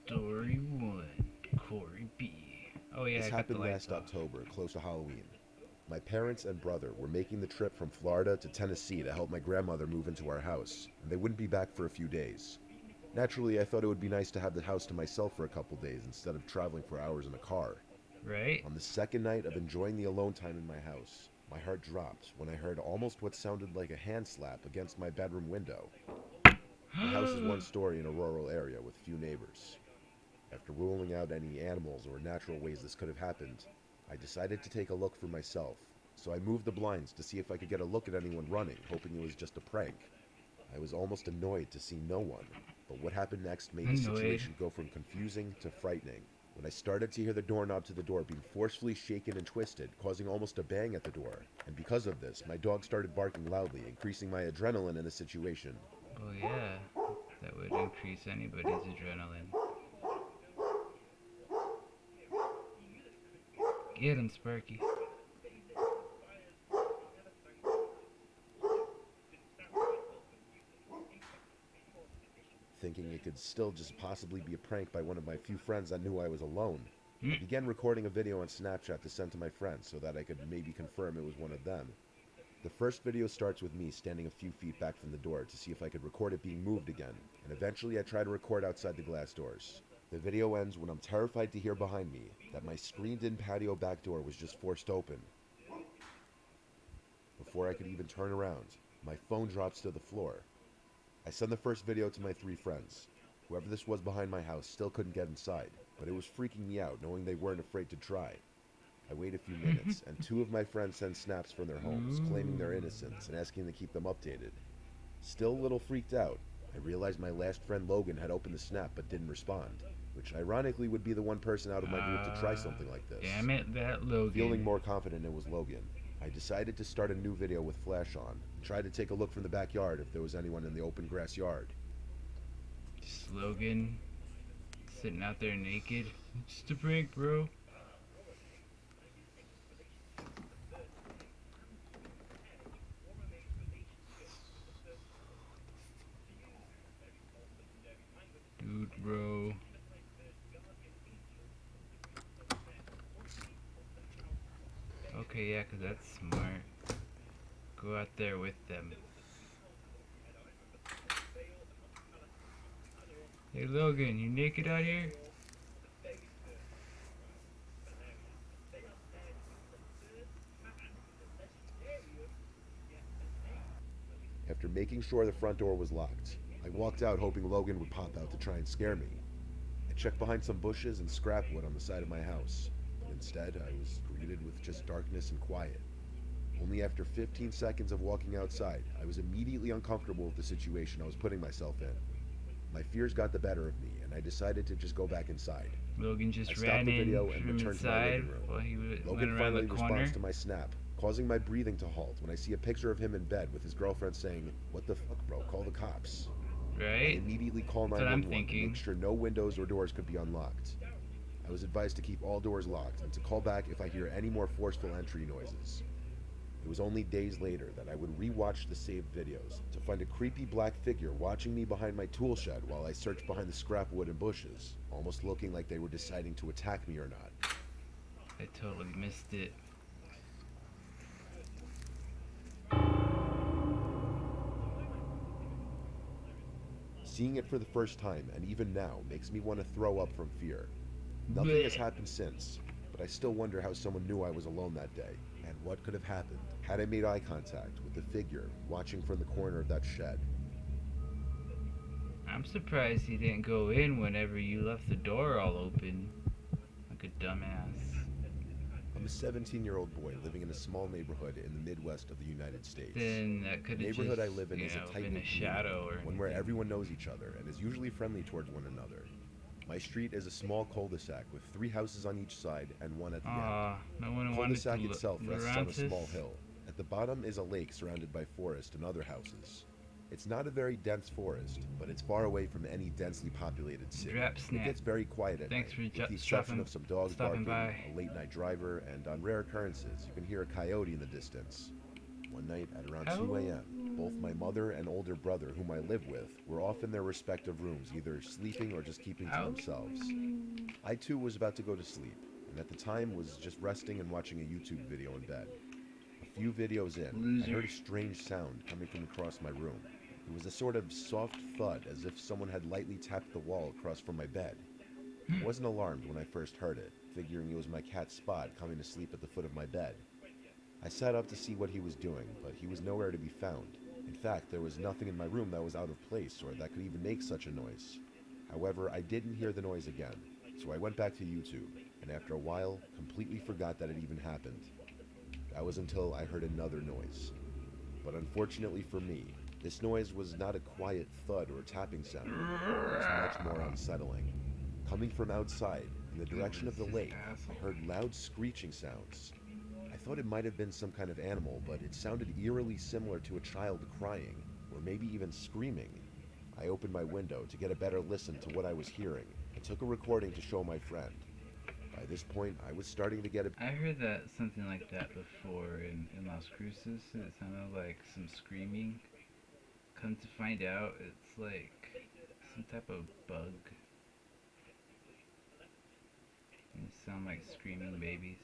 Story 1, Corey B. Oh yeah, This I got the happened lights last off. October, close to Halloween. My parents and brother were making the trip from Florida to Tennessee to help my grandmother move into our house, and they wouldn't be back for a few days. Naturally, I thought it would be nice to have the house to myself for a couple days instead of traveling for hours in a car. Right? On the second night of enjoying the alone time in my house, my heart dropped when I heard almost what sounded like a hand slap against my bedroom window. My house is one story in a rural area with few neighbors. After ruling out any animals or natural ways this could have happened, I decided to take a look for myself. So I moved the blinds to see if I could get a look at anyone running, hoping it was just a prank. I was almost annoyed to see no one, but what happened next made the Annoyed. situation go from confusing to frightening. When I started to hear the doorknob to the door being forcefully shaken and twisted, causing almost a bang at the door. And because of this, my dog started barking loudly, increasing my adrenaline in the situation. Oh yeah, that would increase anybody's adrenaline. Get him, Sparky. Thinking it could still just possibly be a prank by one of my few friends that knew I was alone, I Hmm? began recording a video on Snapchat to send to my friends so that I could maybe confirm it was one of them. The first video starts with me standing a few feet back from the door to see if I could record it being moved again, and eventually I try to record outside the glass doors. The video ends when I'm terrified to hear behind me that my screened-in patio back door was just forced open. Before I could even turn around, my phone drops to the floor. I send the first video to my three friends. Whoever this was behind my house still couldn't get inside, but it was freaking me out knowing they weren't afraid to try. I wait a few minutes, and two of my friends send snaps from their homes, claiming their Ooh. innocence and asking to keep them updated. Still a little freaked out, I realized my last friend Logan had opened the snap but didn't respond, which ironically would be the one person out of my group to try Ah, something like this. damn it, that Feeling Logan. more confident it was Logan, I decided to start a new video with flash on and try to take a look from the backyard if there was anyone in the open grass yard. Just Logan sitting out there naked. Just a prank, bro. Dude, bro. Okay, yeah, 'cause that's smart. Go out there with them. Hey, Logan, you naked out here? After making sure the front door was locked, I walked out hoping Logan would pop out to try and scare me. I checked behind some bushes and scrap wood on the side of my house, but instead I was greeted with just darkness and quiet. Only after 15 seconds of walking outside, I was immediately uncomfortable with the situation I was putting myself in. My fears got the better of me, and I decided to just go back inside. Logan I just stopped ran the in video and from returned to my inside living room. while he went Logan around the finally responds corner. to my snap, causing my breathing to halt when I see a picture of him in bed with his girlfriend saying, "What the fuck, bro? Call the cops." I Right? immediately call That's what I'm 911 to make thinking. sure no windows or doors could be unlocked. I was advised to keep all doors locked and to call back if I hear any more forceful entry noises. It was only days later that I would rewatch the saved videos to find a creepy black figure watching me behind my tool shed while I searched behind the scrap wood and bushes, almost looking like they were deciding to attack me or not. I totally missed it. Seeing it for the first time, and even now, makes me want to throw up from fear. Nothing has Blech. happened since, but I still wonder how someone knew I was alone that day, and what could have happened had I made eye contact with the figure watching from the corner of that shed. I'm surprised he didn't go in whenever you left the door all open. Like a dumbass. I'm a 17-year-old boy living in a small neighborhood in the Midwest of the United States. Then that The could have neighborhood just, I live in is a been a tight-knit community, shadow or one where anything. everyone knows each other and is usually friendly towards one another. My street is a small cul-de-sac with three houses on each side and one at the end. Aw, no The one wanted to cul-de-sac itself look rests on around a this. small hill. At the bottom is a lake surrounded by forest and other houses. It's not a very dense forest, but it's far away from any densely populated city. Drap And it snap. gets very quiet at Thanks night, for with the exception of some dogs stopping barking, by. a late night driver, and on rare occurrences, you can hear a coyote in the distance. One night at around Oh. 2 a.m., both my mother and older brother, whom I live with, were off in their respective rooms, either sleeping or just keeping to Oh. themselves. I too was about to go to sleep, and at the time was just resting and watching a YouTube video in bed. A few videos in, I Loser. heard a strange sound coming from across my room. It was a sort of soft thud, as if someone had lightly tapped the wall across from my bed. I wasn't alarmed when I first heard it, figuring it was my cat Spot coming to sleep at the foot of my bed. I sat up to see what he was doing, but he was nowhere to be found. In fact, there was nothing in my room that was out of place or that could even make such a noise. However, I didn't hear the noise again, so I went back to YouTube, and after a while, completely forgot that it even happened. That was until I heard another noise. But unfortunately for me, this noise was not a quiet thud or tapping sound. It was much more unsettling. Coming from outside, in the direction of the lake, I heard loud screeching sounds. I thought it might have been some kind of animal, but it sounded eerily similar to a child crying, or maybe even screaming. I opened my window to get a better listen to what I was hearing, and took a recording to show my friend. By this point, I was starting to get a I heard that something like that before in Las Cruces. It sounded like some screaming. Come to find out, it's like some type of bug. They sound like screaming babies.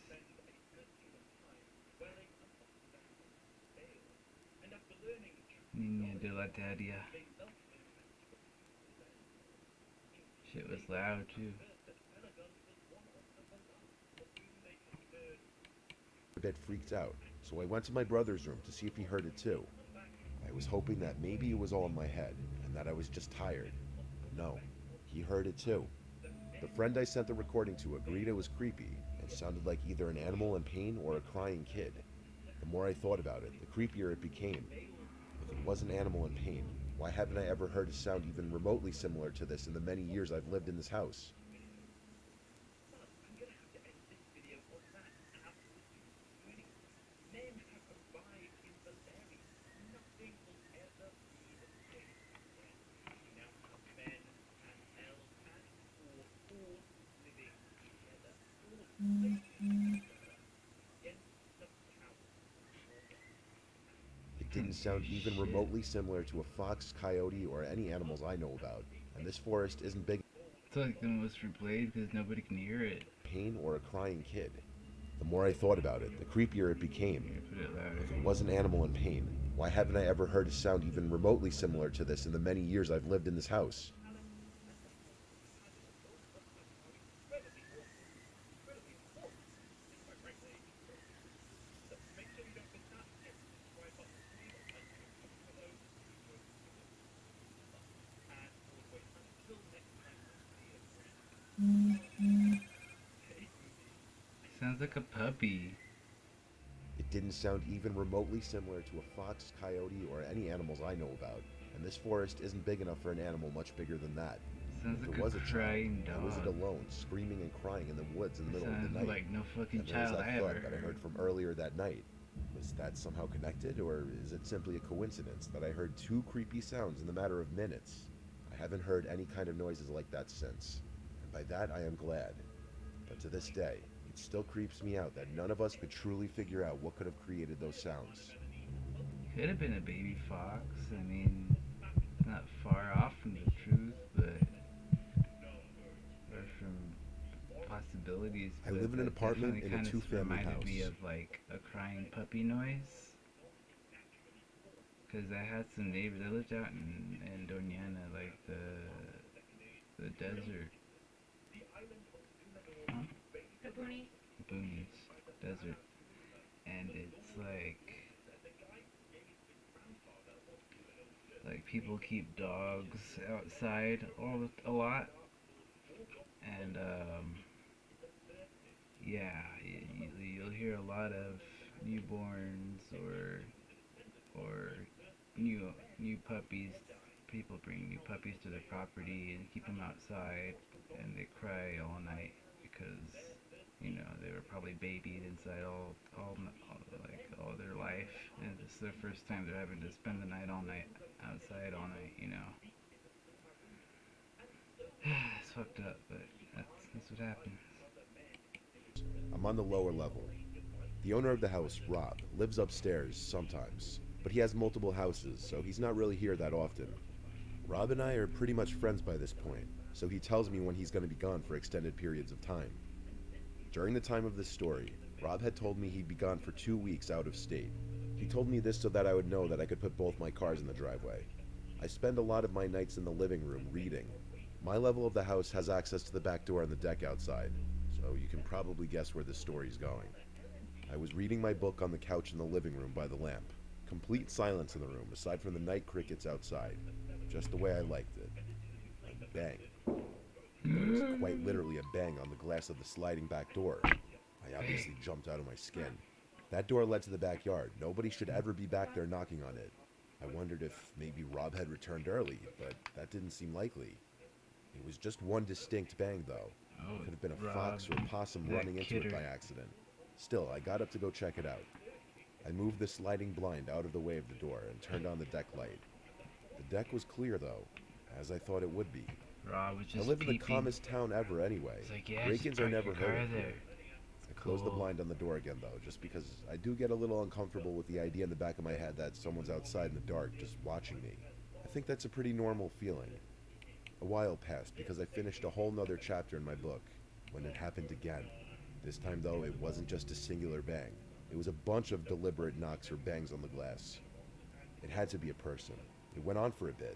Niña de la Dadia. Shit was loud too. bit freaked out, so I went to my brother's room to see if he heard it too. I was hoping that maybe it was all in my head, and that I was just tired. But no, he heard it too. The friend I sent the recording to agreed it was creepy, and sounded like either an animal in pain or a crying kid. The more I thought about it, the creepier it became. If it was an animal in pain, why haven't I ever heard a sound even remotely similar to this in the many years I've lived in this house? It didn't sound even Shit. remotely similar to a fox, coyote, or any animals I know about, and this forest isn't big It's like the most replayed because nobody can hear it. pain or a crying kid. The more I thought about it, the creepier it became. Here, put it louder. If it was an animal in pain, why haven't I ever heard a sound even remotely similar to this in the many years I've lived in this house? Sounds like a puppy. It didn't sound even remotely similar to a fox, coyote, or any animals I know about, and this forest isn't big enough for an animal much bigger than that. Sounds If like it was a a child, crying why was it dog. alone, screaming and crying in the woods in the middle of the Sounds night? like no fucking And there was child that I ever thud that I heard heard. from earlier that night. Was that somehow connected, or is it simply a coincidence that I heard two creepy sounds in the matter of minutes? I haven't heard any kind of noises like that since, and by that I am glad. But to this day, it still creeps me out that none of us could truly figure out what could have created those sounds. Could have been a baby fox. I mean, it's not far off from the truth, but or from possibilities. I But live in an that apartment definitely in a kind of two-family reminded me house. of like a crying puppy noise. Cause I had some neighbors. I lived out in Doñana, like the desert, huh? The boonies. Boonies, desert, and it's like people keep dogs outside a lot, and yeah, you'll hear a lot of newborns or new puppies. People bring new puppies to their property and keep them outside, and they cry all night because they were probably babied inside all their life, and this is their first time they're having to spend the night all night outside all night. It's fucked up, but that's what happens. I'm on the lower level. The owner of the house, Rob, lives upstairs sometimes, but he has multiple houses, so he's not really here that often. Rob and I are pretty much friends by this point, so he tells me when he's going to be gone for extended periods of time. During the time of this story, Rob had told me he'd be gone for 2 weeks out of state. He told me this so that I would know that I could put both my cars in the driveway. I spend a lot of my nights in the living room reading. My level of the house has access to the back door and the deck outside, so you can probably guess where this story's going. I was reading my book on the couch in the living room by the lamp. Complete silence in the room, aside from the night crickets outside. Just the way I liked it. And bang. There was quite literally a bang on the glass of the sliding back door. I obviously jumped out of my skin. That door led to the backyard. Nobody should ever be back there knocking on it. I wondered if maybe Rob had returned early, but that didn't seem likely. It was just one distinct bang, though. Oh, Could have been a Rob, fox or a possum that running into it kidder. by accident. Still, I got up to go check it out. I moved the sliding blind out of the way of the door and turned on the deck light. The deck was clear, though, as I thought it would be. Rob was I just live in the peeping. calmest town ever anyway. It's like, yeah, just Break-ins are park never your heard car of there. here. It's I closed the cool. blind on the door again, though, just because I do get a little uncomfortable with the idea in the back of my head that someone's outside in the dark just watching me. I think that's a pretty normal feeling. A while passed because I finished a whole nother chapter in my book when it happened again. This time, though, it wasn't just a singular bang. It was a bunch of deliberate knocks or bangs on the glass. It had to be a person. It went on for a bit,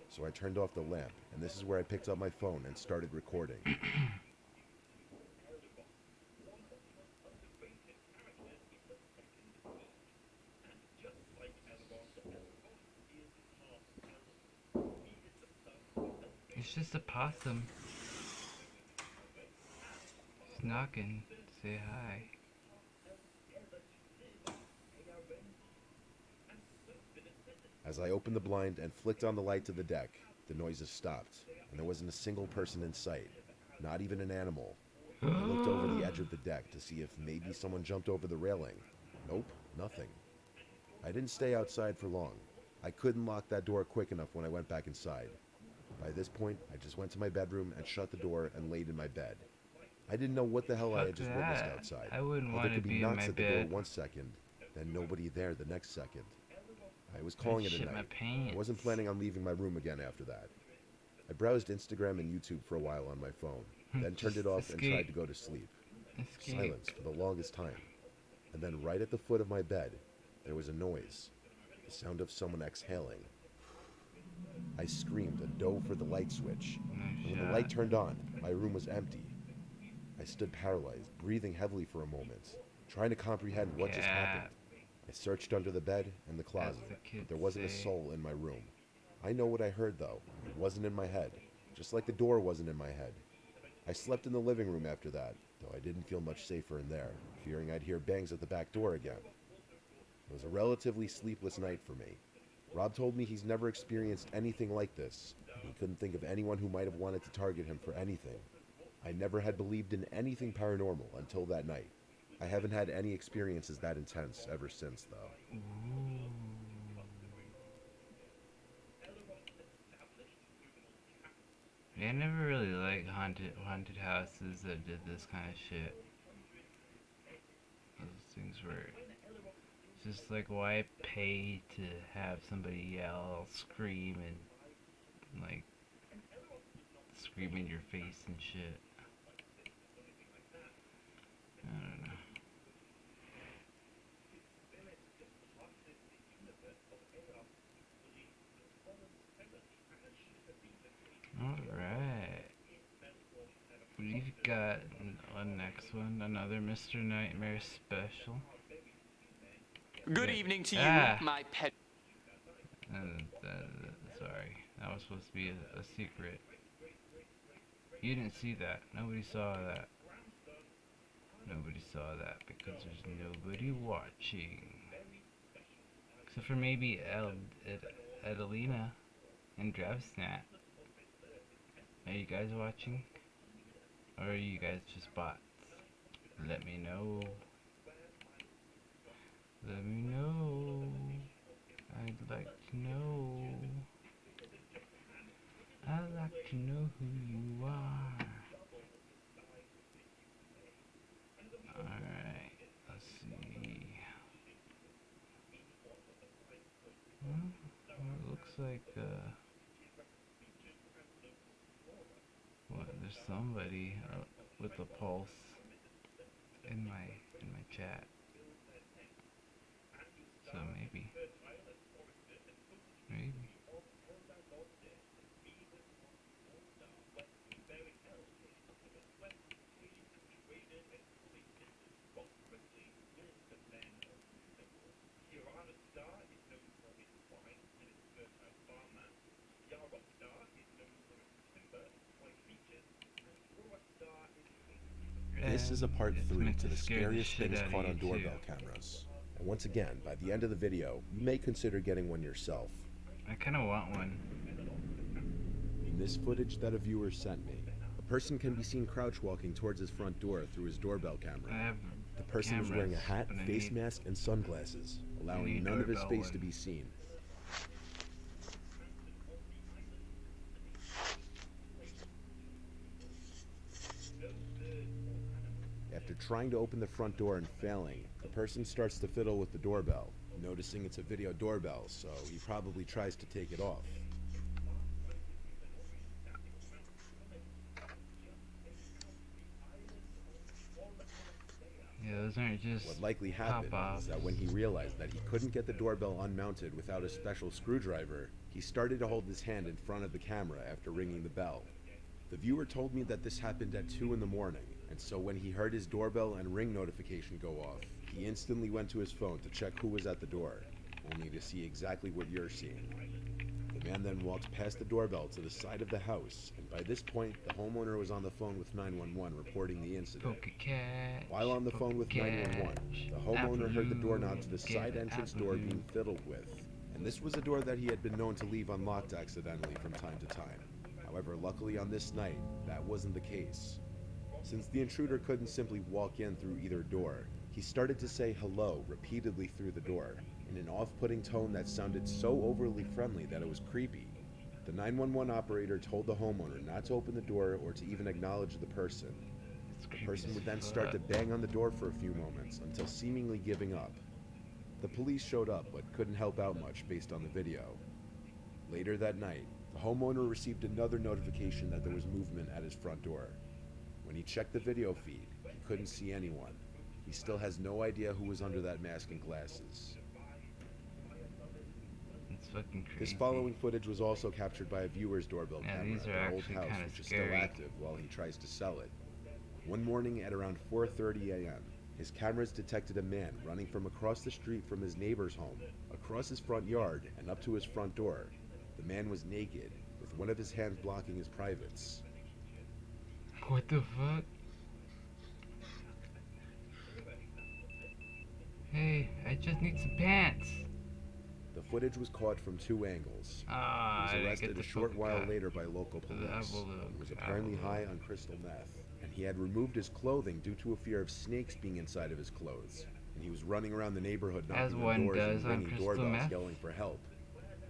so I turned off the lamp, and this is where I picked up my phone and started recording. It's just a possum. It's knocking. Say hi. As I opened the blind and flicked on the light to the deck, the noises stopped, and there wasn't a single person in sight, not even an animal. I looked over the edge of the deck to see if maybe someone jumped over the railing. Nope, nothing. I didn't stay outside for long. I couldn't lock that door quick enough when I went back inside. By this point, I just went to my bedroom and shut the door and laid in my bed. I didn't know what the hell I Fuck had just witnessed that. outside. I wouldn't How want there to could be be in knocks my at the door bed. 1 second, then nobody there the next second. I was I'd calling it a shit my night. pants. I wasn't planning on leaving my room again after that. I browsed Instagram and YouTube for a while on my phone, then turned Just it off and escape. tried to go to sleep. Escape. Silence for the longest time. And then right at the foot of my bed, there was a noise. The sound of someone exhaling. I screamed and dove for the light switch. No And when the shot. light turned on, my room was empty. I stood paralyzed, breathing heavily for a moment, trying to comprehend what just happened. I searched under the bed and the closet, the but kids there wasn't a say. soul in my room. I know what I heard, though. It wasn't in my head, just like the door wasn't in my head. I slept in the living room after that, though I didn't feel much safer in there, fearing I'd hear bangs at the back door again. It was a relatively sleepless night for me. Rob told me he's never experienced anything like this. He couldn't think of anyone who might have wanted to target him for anything. I never had believed in anything paranormal until that night. I haven't had any experiences that intense ever since, though. Ooh. Yeah, I never really liked haunted houses that did this kind of shit. Those things where it's just like, why pay to have somebody yell, scream, and like scream in your face and shit? I don't know. Alright. We've got one next one, another Mr. Nightmare special. Good Yeah. evening to you, Ah. my pet. Sorry, that was supposed to be a secret. You didn't see that. Nobody saw that. Nobody saw that because there's nobody watching. Except for maybe Adelina and Dravsnat. Are you guys watching? Or are you guys just bots? Let me know. Let me know. I'd like to know. I'd like to know who you are. Alright, let's see. like what? There's somebody with a pulse in my chat. So maybe. This is a And part it's 3 meant to to the scare the scariest shit things out of caught you on too. doorbell cameras. And once again, by the end of the video, you may consider getting one yourself. I kind of want one. In this footage that a viewer sent me, a person can be seen crouch walking towards his front door through his doorbell camera. I have The person was cameras, wearing a hat, but I face need mask, and sunglasses, allowing none of his doorbell face to ones. be seen. After trying to open the front door and failing, the person starts to fiddle with the doorbell, noticing it's a video doorbell, so he probably tries to take it off. Yeah, those aren't just What likely happened pop-offs. is that when he realized that he couldn't get the doorbell unmounted without a special screwdriver, he started to hold his hand in front of the camera after ringing the bell. The viewer told me that this happened at 2 in the morning, and so when he heard his doorbell and ring notification go off, he instantly went to his phone to check who was at the door, only to see exactly what you're seeing. The man then walked past the doorbell to the side of the house, and by this point, the homeowner was on the phone with 911 reporting the incident. Poke-a-catch, While on the phone with 911, the homeowner heard the doorknob to the side entrance door being fiddled with, and this was a door that he had been known to leave unlocked accidentally from time to time. However, luckily on this night, that wasn't the case. Since the intruder couldn't simply walk in through either door, he started to say hello repeatedly through the door, in an off-putting tone that sounded so overly friendly that it was creepy. The 911 operator told the homeowner not to open the door or to even acknowledge the person. The person would then start to bang on the door for a few moments until seemingly giving up. The police showed up but couldn't help out much based on the video. Later that night, the homeowner received another notification that there was movement at his front door. When he checked the video feed, he couldn't see anyone. He still has no idea who was under that mask and glasses. It's fucking crazy. This following footage was also captured by a viewer's doorbell camera these at are their old actually house, kinda which is scary. still active while he tries to sell it. One morning at around 4:30 a.m., his cameras detected a man running from across the street from his neighbor's home, across his front yard, and up to his front door. The man was naked, with one of his hands blocking his privates. What the fuck? Hey, I just need some pants. The footage was caught from 2 angles. Ah, He I was didn't arrested get a the short fucking while cut. later by local police. He was apparently high on crystal meth, and he had removed his clothing due to a fear of snakes being inside of his clothes. And he was running around the neighborhood As knocking on one doors does and on ringing crystal doorbells meth. yelling for help.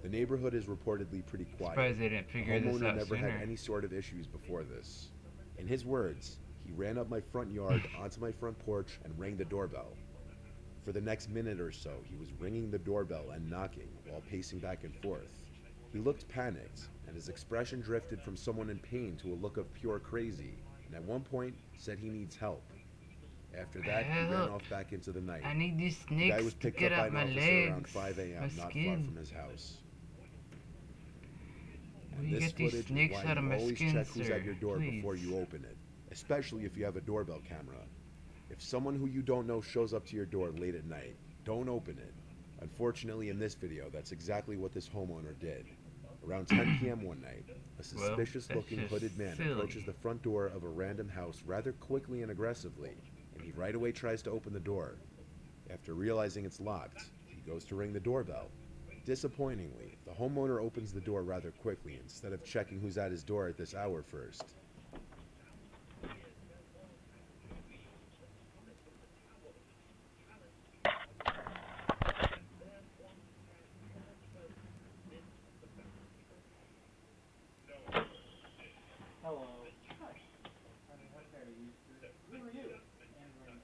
The neighborhood is reportedly pretty quiet. Surprised they didn't The figure this homeowner out never sooner. had any sort of issues before this. In his words, he ran up my front yard onto my front porch and rang the doorbell. For the next minute or so, he was ringing the doorbell and knocking while pacing back and forth. He looked panicked, and his expression drifted from someone in pain to a look of pure crazy, and at one point said he needs help. After that, he ran Help. off back into the night. I need these The guy snakes was to picked get up by out an my officer legs, around 5 my a.m. not far skin. from his house. Will And you this get these footage is snakes why out of you my always skin, check who's sir? at your door Please. before you open it, especially if you have a doorbell camera. If someone who you don't know shows up to your door late at night, don't open it. Unfortunately, in this video, that's exactly what this homeowner did. Around 10 p.m. one night, a suspicious-looking hooded man approaches the front door of a random house rather quickly and aggressively, and he right away tries to open the door. After realizing it's locked, he goes to ring the doorbell. Disappointingly, the homeowner opens the door rather quickly instead of checking who's at his door at this hour first. Hello. Hi. Honey, how can I use this? Who are you? Android.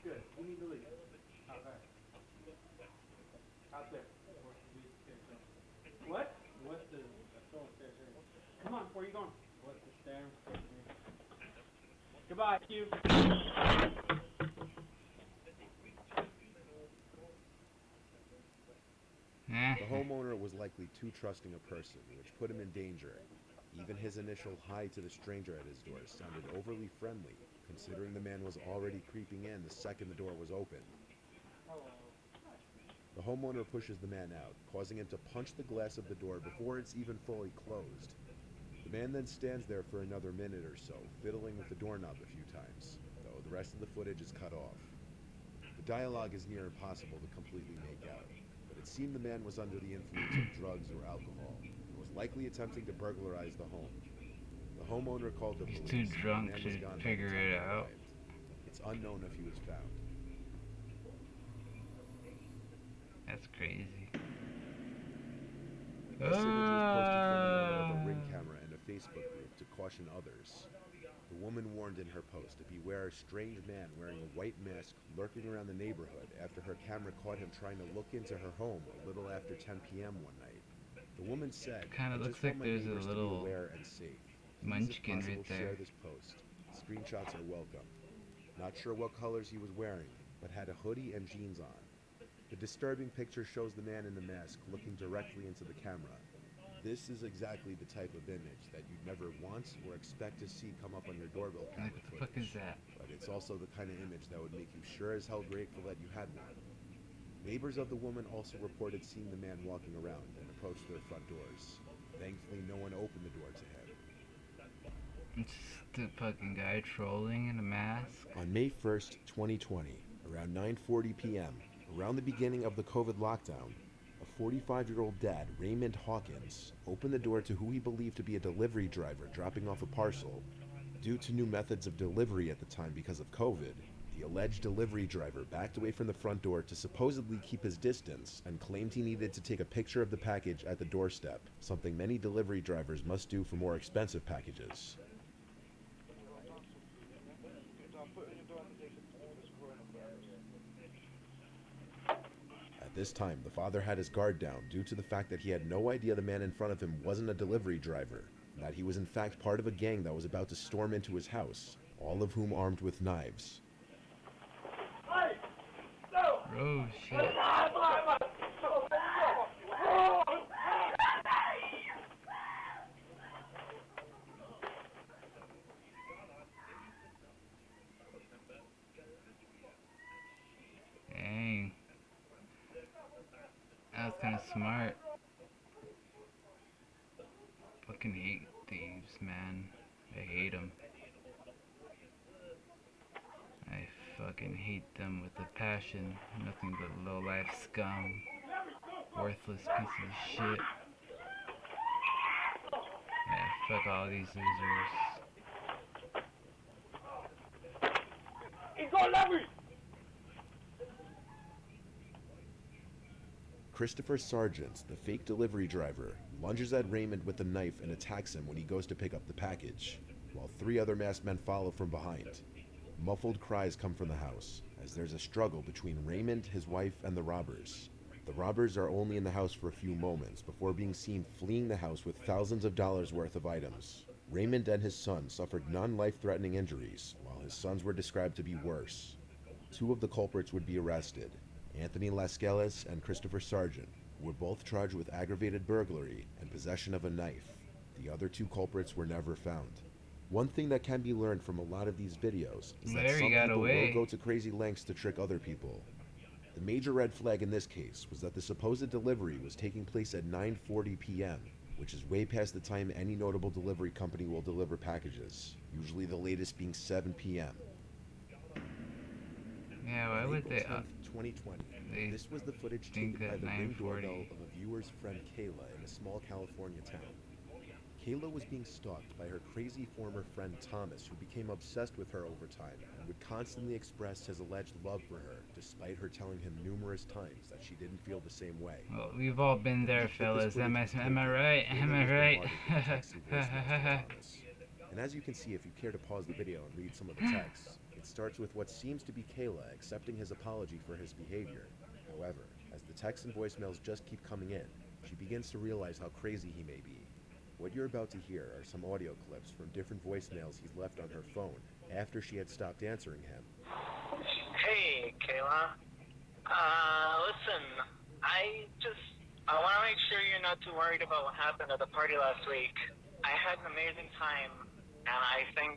Good. You need to leave. Okay. Out there. Work with the kids. Where are you going? What's the staring stick, dude? Goodbye, Hugh. The homeowner was likely too trusting a person, which put him in danger. Even his initial hi to the stranger at his door sounded overly friendly, considering the man was already creeping in the second the door was opened. Hello. The homeowner pushes the man out, causing him to punch the glass of the door before it's even fully closed. The man then stands there for another minute or so, fiddling with the doorknob a few times, though the rest of the footage is cut off. The dialogue is near impossible to completely make out, but it seemed the man was under the influence of drugs or alcohol, and was likely attempting to burglarize the home. The homeowner called the He's police, too and the drunk man was to gone by the figure time it they out. arrived. It's unknown if he was found. That's crazy. This image was posted from the owner of a Ring camera and a Facebook group to caution others. The woman warned in her post to beware a strange man wearing a white mask lurking around the neighborhood after her camera caught him trying to look into her home a little after 10 p.m. one night. The woman said, Kind "I of looks just want like my there's a neighbors to be little aware and safe. Please, if munchkin possible, right there. share this post. Screenshots are welcome." Not sure what colors he was wearing, but had a hoodie and jeans on. The disturbing picture shows the man in the mask looking directly into the camera. This is exactly the type of image that you'd never want or expect to see come up on your doorbell camera Like, what the fuck is footage. that? But it's also the kind of image that would make you sure as hell grateful that you had one. Neighbors of the woman also reported seeing the man walking around and approached their front doors. Thankfully, no one opened the door to him. It's just the fucking guy trolling in a mask. On May 1st, 2020, around 9:40 p.m., around the beginning of the COVID lockdown, a 45-year-old dad, Raymond Hawkins, opened the door to who he believed to be a delivery driver dropping off a parcel. Due to new methods of delivery at the time because of COVID, the alleged delivery driver backed away from the front door to supposedly keep his distance and claimed he needed to take a picture of the package at the doorstep, something many delivery drivers must do for more expensive packages. At this time, the father had his guard down due to the fact that he had no idea the man in front of him wasn't a delivery driver, and that he was in fact part of a gang that was about to storm into his house, all of whom armed with knives. Oh shit. Dang. That was kind of smart. Fucking hate thieves, man. I hate them. I fucking hate them with a passion. Nothing but low-life scum. Worthless pieces of shit. Yeah, fuck all these losers. Christopher Sargent, the fake delivery driver, lunges at Raymond with a knife and attacks him when he goes to pick up the package, while three other masked men follow from behind. Muffled cries come from the house, as there's a struggle between Raymond, his wife, and the robbers. The robbers are only in the house for a few moments before being seen fleeing the house with thousands of dollars worth of items. Raymond and his son suffered non-life-threatening injuries, while his sons were described to be worse. Two of the culprits would be arrested, Anthony Lascelles and Christopher Sargent, who were both charged with aggravated burglary and possession of a knife. The other two culprits were never found. One thing that can be learned from a lot of these videos is that Larry some got people will go away. to crazy lengths to trick other people. The major red flag in this case was that the supposed delivery was taking place at 9:40 p.m., which is way past the time any notable delivery company will deliver packages, usually the latest being 7 p.m. Yeah, why On would April 10th, 2020, they this was the footage think taken by that the Ring doorbell 940? of a viewer's friend Kayla in a small California town. Kayla was being stalked by her crazy former friend Thomas, who became obsessed with her over time and would constantly express his alleged love for her, despite her telling him numerous times that she didn't feel the same way. Well, we've all been The there, week that this fellas. footage was Am I taken, right? Am Kayla I was right? bombarded with texts and voicemails from Thomas. And as you can see if you care to pause the video and read some of the texts, it starts with what seems to be Kayla accepting his apology for his behavior. However, as the texts and voicemails just keep coming in, she begins to realize how crazy he may be. What you're about to hear are some audio clips from different voicemails he's left on her phone after she had stopped answering him. Hey, Kayla. Listen, I want to make sure you're not too worried about what happened at the party last week. I had an amazing time, and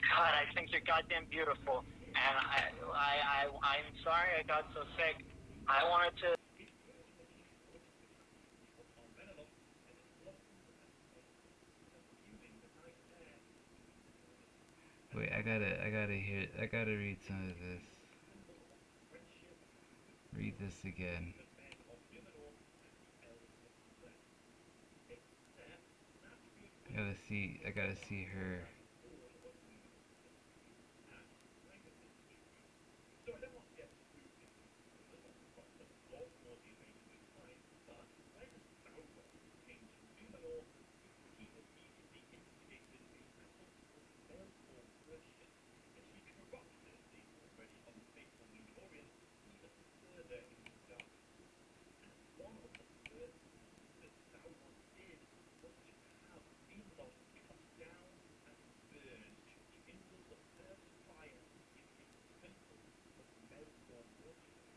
God, I think you're goddamn beautiful. And I'm sorry I got so sick. I wanted to. Wait, I gotta read some of this. Read this again. I gotta see her.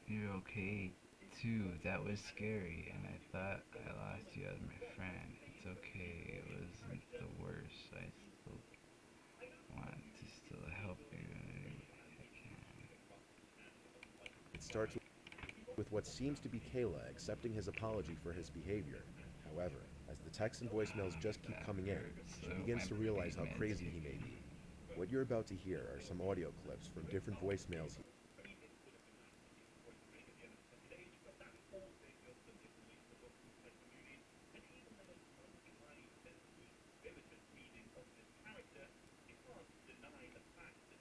You're okay too. That was scary, and I thought I lost you as my friend. It's okay. It wasn't the worst. I still want to still help you in any way I can. It starts with what seems to be Kayla accepting his apology for his behavior. However, as the texts and voicemails just keep That coming in, hurts. she So begins to my realize how pigment's crazy he may be. What you're about to hear are some audio clips from different voicemails.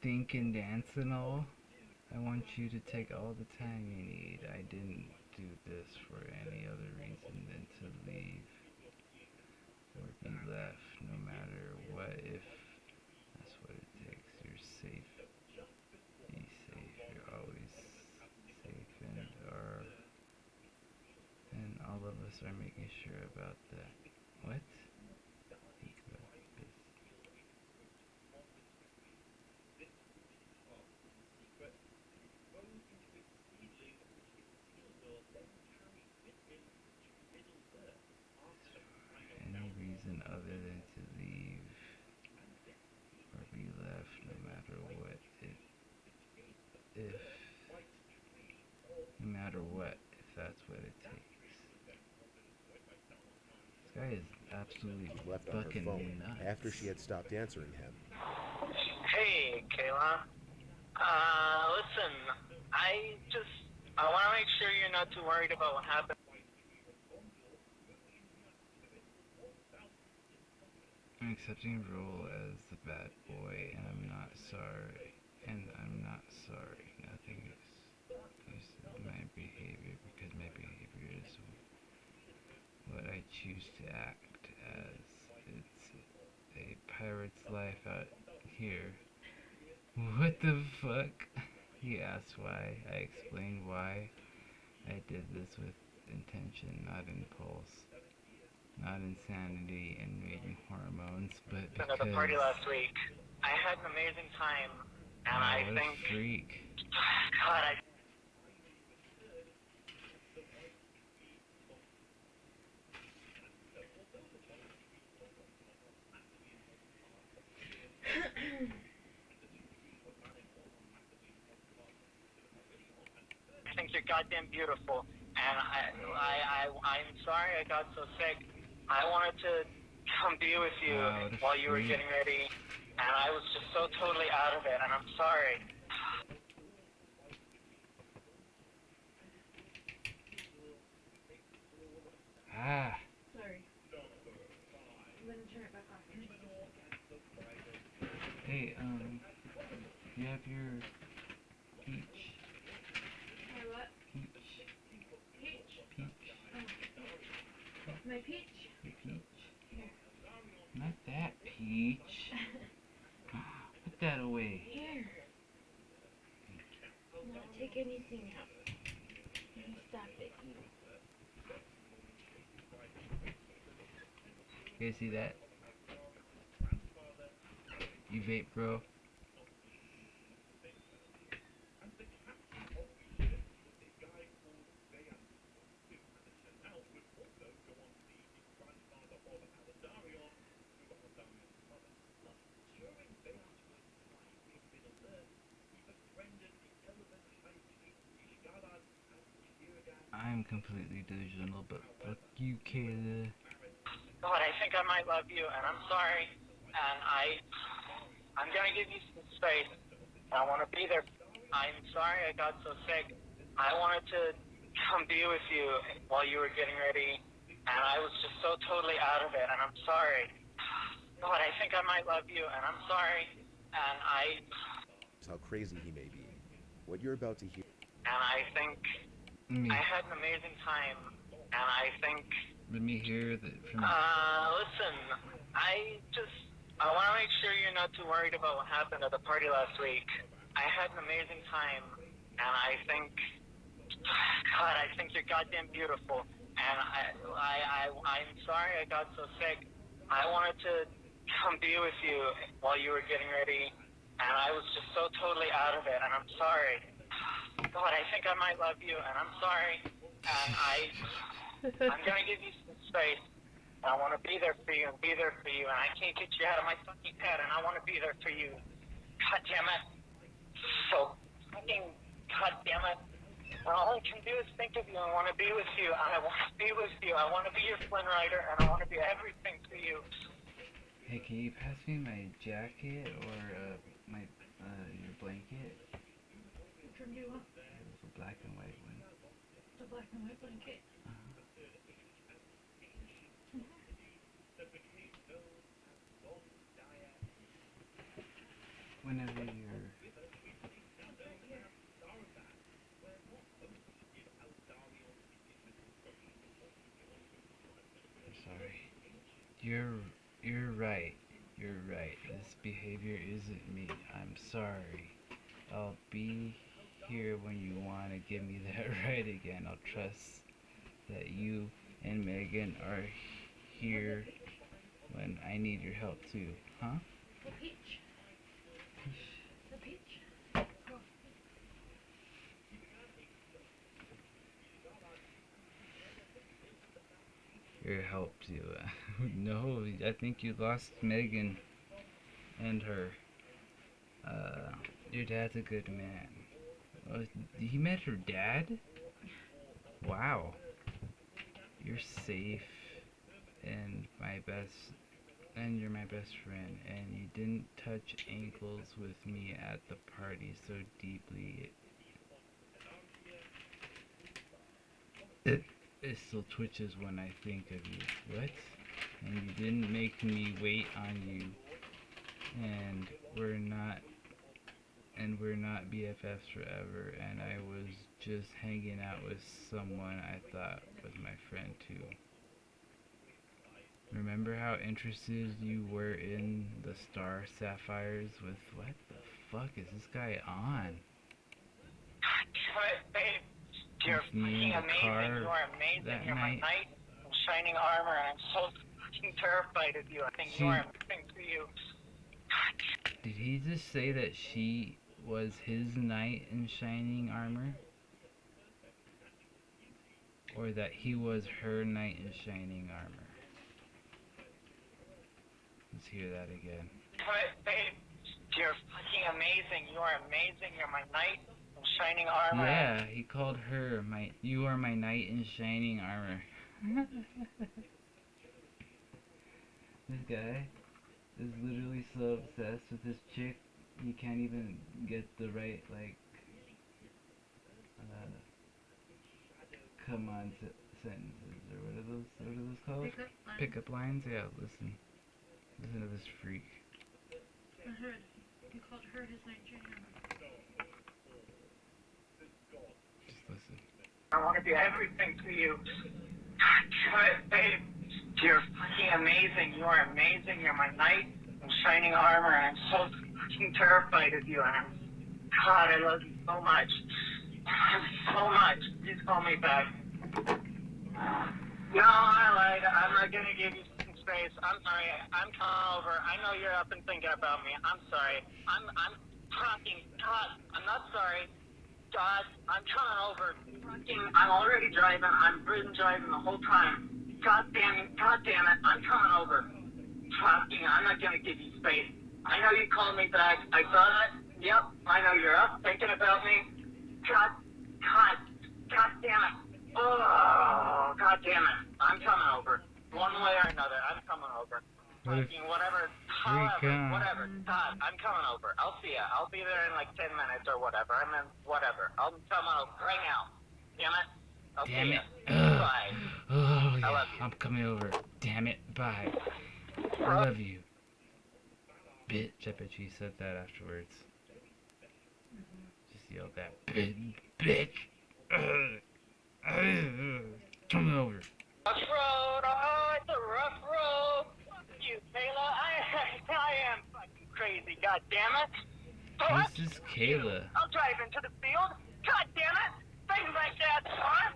think and dance and all. I want you to take all the time you need. I didn't do this for any other reason than to leave or be left, no matter what. If that's what it takes, you're safe. Be safe. You're always safe, and all of us are making sure about that. What? Think about this. Any reason other than to leave or be left, no matter what. If no matter what, if that's what it takes. This guy is absolutely He's left on her fucking phone nuts. after she had stopped answering him. Hey, Kayla. Listen, I want to make sure you're not too worried about what happened. I'm accepting a role as the bad boy, and I'm not sorry. Nothing is my behavior, because my behavior is what I choose to act as. It's a pirate's life out here. What the fuck? He asked why. I explained why I did this with intention, not impulse, not insanity and mating hormones, but At the because. party last week. I had an amazing time, and Wow, I what think. a freak. God, I. I think you're goddamn beautiful, and I'm sorry I got so sick. I wanted to come be with you Wow, what a while you were freak. getting ready, and I was just so totally out of it, and I'm sorry. Ah. Sorry. I'm gonna turn it back off. Hey, you have your peach. My what? Peach. Peach? Peach. Oh. My peach? Your peach. Here. Not that peach. Put that away. Here. Not take anything out. You stop it, you. You guys see that? You vape, bro. I'm completely delusional, but fuck you, Kayla. God, I think I might love you, and I'm sorry. And I'm gonna give you some space. I want to be there. I'm sorry I got so sick. I wanted to come be with you while you were getting ready, and I was just so totally out of it, and I'm sorry. God, I think I might love you, and I'm sorry. And How crazy he may be. What you're about to hear. I think Me. I had an amazing time, and I think Let me hear that from. listen, I want to make sure you're not too worried about what happened at the party last week. I had an amazing time, and I think, God, I think you're goddamn beautiful. And I'm sorry I got so sick. I wanted to come be with you while you were getting ready, and I was just so totally out of it, and I'm sorry. God, I think I might love you, and I'm sorry. And I'm gonna give you some space. I want to be there for you and be there for you, and I can't get you out of my fucking head, and I want to be there for you. God damn it. So fucking, God damn it. And all I can do is think of you and want to be with you, and I want to be with you. I want to be your Flynn Rider, and I want to be everything to you. Hey, can you pass me my jacket or my your blanket? Which one do you want? It's a black and white one. The black and white blanket. Whenever you're. I'm sorry. You're right. You're right. This behavior isn't me. I'm sorry. I'll be here when you want to give me that right again. I'll trust that you and Megan are here when I need your help too. Huh? The peach. The peach. Oh. Your help too. No, I think you lost Megan and her. Your dad's a good man. Oh, he met her dad? Wow. You're safe and you're my best friend, and you didn't touch ankles with me at the party so deeply. It still twitches when I think of you. What? And you didn't make me wait on you, and we're not BFFs forever, and I was just hanging out with someone I thought was my friend too. Remember how interested you were in the star sapphires with what the fuck is this guy on? Babe, you're With me fucking in the amazing. car You are amazing. that You're my night. knight in shining armor, and I'm so fucking terrified of you. I think you are everything to you. Did he just say that she was his knight in shining armor? Or that he was her knight in shining armor? Let's hear that again. Babe, you're fucking amazing. You are amazing. You're my knight in shining armor. Yeah, he called her you are my knight in shining armor. This guy is literally so obsessed with this chick, he can't even get the right, come on sentences, or what are those called? Pickup lines? Yeah, listen to this freak. I heard. You called her his knight in shining armor. Just listen. I want to be everything to you. Babe, you're fucking amazing. You are amazing. You're my knight in shining armor, and I'm so fucking terrified of you. And God, I love you so much. So much. Please call me back. No, I lied. I'm not gonna give you some space. I'm sorry. I'm coming over. I know you're up and thinking about me. I'm sorry. I'm fucking God. I'm not sorry. God, I'm coming over. Fucking, I'm already driving. I've been driving the whole time. God damn it. I'm coming over. Fucking, I'm not gonna give you space. I know you called me back. I saw that. Yep. I know you're up thinking about me. God damn it. Oh, God damn it. I'm coming over. One way or another, I'm coming over. What if Fucking whatever, freak however, out? whatever. God, I'm coming over. I'll see ya. I'll be there in like 10 minutes or whatever. I mean, whatever. I'm coming over right now. Damn it. I'll Damn see it. ya. Bye. Oh, I yeah. love you. I'm coming over. Damn it. Bye. I love you. Bitch. I bet you said that afterwards. Just yelled that. Bitch. Coming over. Rough road, oh, it's a rough road. Fuck you, Kayla. I am fucking crazy. God damn it. Fuck Who's this Kayla? I'll drive into the field. God damn it. Things like that, son.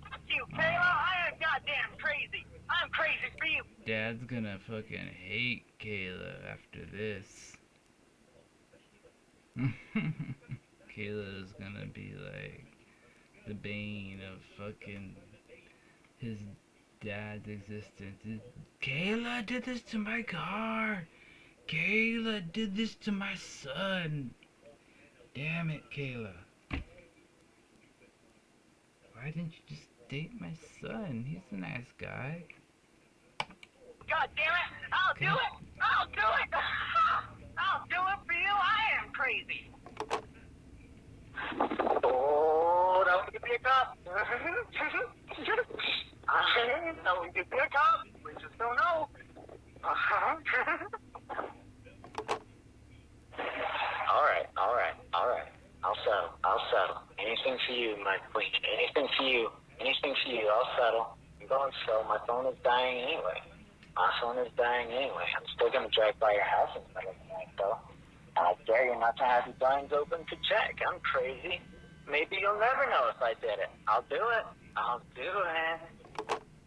Fuck you, Kayla. I am goddamn crazy. I'm crazy for you. Dad's gonna fucking hate Kayla after this. Kayla's gonna be like the bane of fucking his dad's existence. Kayla did this to my car. Kayla did this to my son. Damn it, Kayla. Why didn't you just date my son? He's a nice guy. God damn it. I'll do it. I'll do it. I'll do it for you. I am crazy. Oh, that would be a cop. That would be a cop. We just don't know. All right. I'll settle. Anything for you, my queen. Anything for you. I'll settle. I'm going slow. My phone is dying anyway. I'm still going to drive by your house in the middle of the night, though. And I dare you not to have your blinds open to check. I'm crazy. Maybe you'll never know if I did it. I'll do it.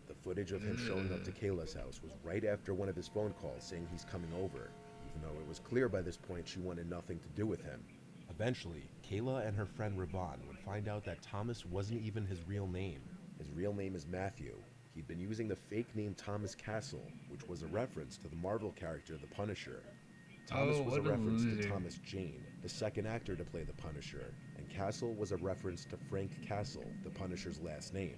The footage of him showing up to Kayla's house was right after one of his phone calls saying he's coming over, even though it was clear by this point she wanted nothing to do with him. Eventually, Kayla and her friend Ravon would find out that Thomas wasn't even his real name. His real name is Matthew. He'd been using the fake name Thomas Castle, which was a reference to the Marvel character The Punisher. Thomas was a reference to Thomas Jane, the second actor to play the Punisher, and Castle was a reference to Frank Castle, the Punisher's last name.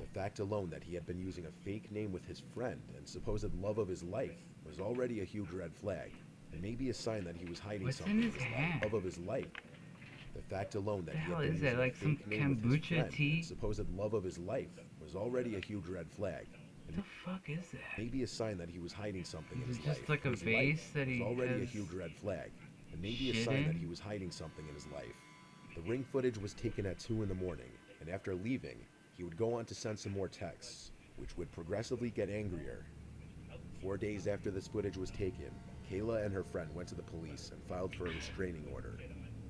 The fact alone that he had been using a fake name with his friend and supposed love of his life was already a huge red flag, and maybe a sign that he was hiding something in his life, love of his life. The fact alone that he had been using a fake name with his friend and supposed love of his life was already a huge red flag. What the fuck is that? Maybe a sign that he was hiding something in his life. Just like a vase that he was already a has huge red flag, and maybe a sign that he was hiding something in his life. The ring footage was taken at 2 in the morning, and after leaving, he would go on to send some more texts, which would progressively get angrier. 4 days after this footage was taken, Kayla and her friend went to the police and filed for a restraining order.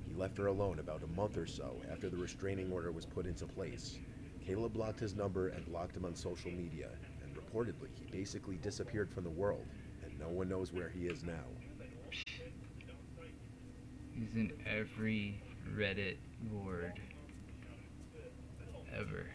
He left her alone about a month or so after the restraining order was put into place. Kayla blocked his number and blocked him on social media, and reportedly he basically disappeared from the world, and no one knows where he is now. He's in every Reddit board ever.